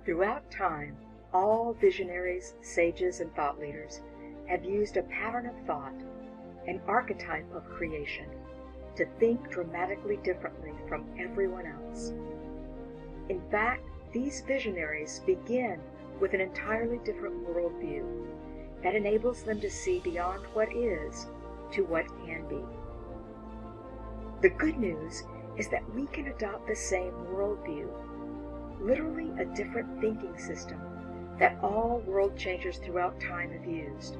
Throughout time, all visionaries, sages, and thought leaders have used a pattern of thought, an archetype of creation, to think dramatically differently from everyone else. In fact, these visionaries begin with an entirely different worldview that enables them to see beyond what is to what can be. The good news is that we can adopt the same worldview, literally a different thinking system that all world changers throughout time have used,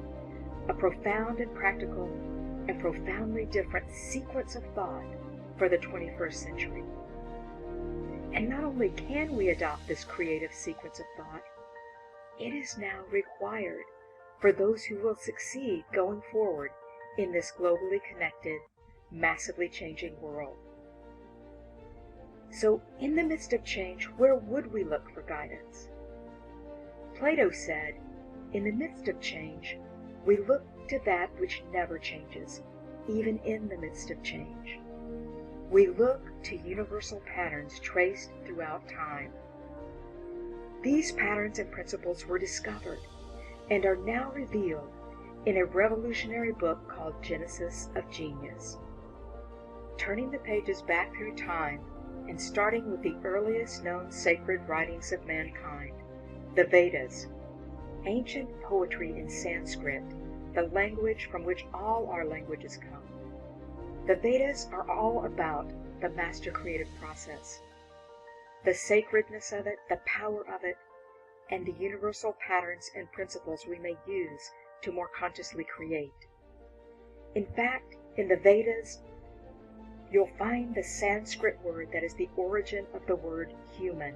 a profound and practical and profoundly different sequence of thought for the 21st century. And not only can we adopt this creative sequence of thought, it is now required for those who will succeed going forward in this globally connected, massively changing world. So, in the midst of change, where would we look for guidance? Plato said, in the midst of change, we look to that which never changes, even in the midst of change. We look to universal patterns traced throughout time. These patterns and principles were discovered and are now revealed in a revolutionary book called Genesis of Genius. Turning the pages back through time and starting with the earliest known sacred writings of mankind, the Vedas, ancient poetry in Sanskrit, the language from which all our languages come. The Vedas are all about the master creative process, the sacredness of it, the power of it, and the universal patterns and principles we may use to more consciously create. In fact, in the Vedas, you'll find the Sanskrit word that is the origin of the word human.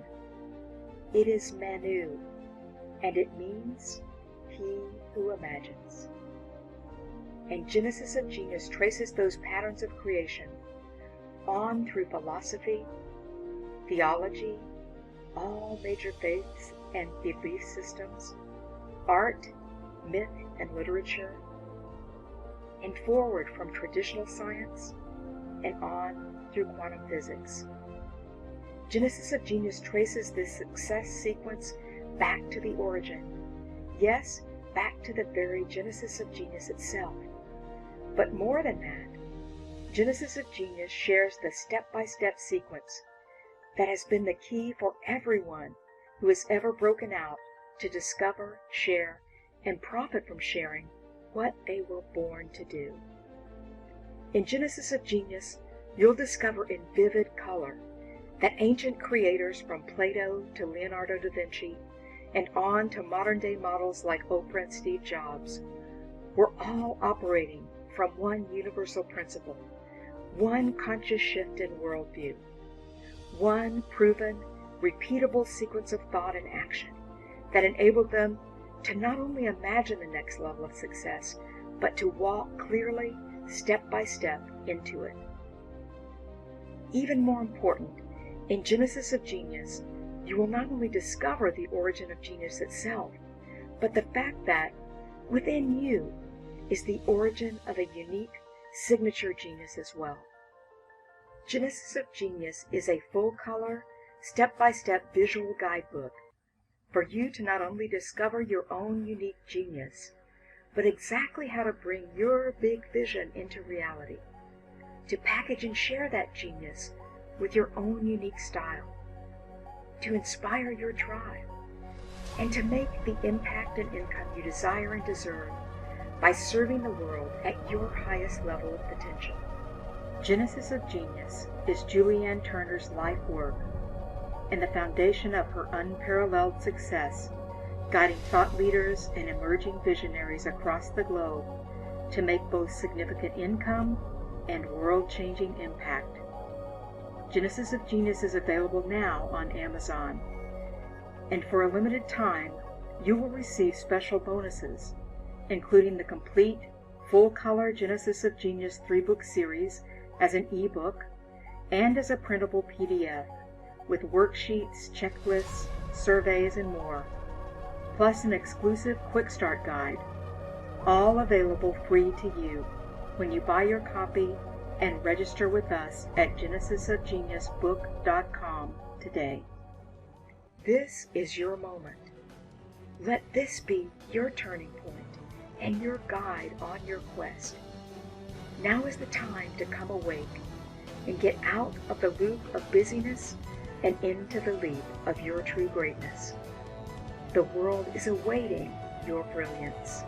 It is Manu, and it means he who imagines. And Genesis of Genius traces those patterns of creation on through philosophy, theology, all major faiths and belief systems, art, myth, and literature, and forward from traditional science and on through quantum physics. Genesis of Genius traces this success sequence back to the origin, yes, back to the very Genesis of Genius itself. But more than that, Genesis of Genius shares the step-by-step sequence that has been the key for everyone who has ever broken out to discover, share, and profit from sharing what they were born to do. In Genesis of Genius, you'll discover in vivid color that ancient creators from Plato to Leonardo da Vinci and on to modern-day models like Oprah and Steve Jobs were all operating from one universal principle, one conscious shift in worldview, one proven, repeatable sequence of thought and action that enabled them to not only imagine the next level of success, but to walk clearly, step by step, into it. Even more important, in Genesis of Genius, you will not only discover the origin of genius itself, but the fact that within you is the origin of a unique signature genius as well. Genesis of Genius is a full-color, step-by-step visual guidebook for you to not only discover your own unique genius, but exactly how to bring your big vision into reality, to package and share that genius with your own unique style, to inspire your tribe, and to make the impact and income you desire and deserve by serving the world at your highest level of potential. Genesis of Genius is Julianne Turner's life work and the foundation of her unparalleled success, guiding thought leaders and emerging visionaries across the globe to make both significant income and world-changing impact. Genesis of Genius is available now on Amazon, and for a limited time, you will receive special bonuses, including the complete, full-color Genesis of Genius 3-book series as an ebook and as a printable PDF with worksheets, checklists, surveys, and more, plus an exclusive Quick Start Guide, all available free to you when you buy your copy and register with us at genesisofgeniusbook.com today. This is your moment. Let this be your turning point and your guide on your quest. Now is the time to come awake and get out of the loop of busyness and into the leap of your true greatness. The world is awaiting your brilliance.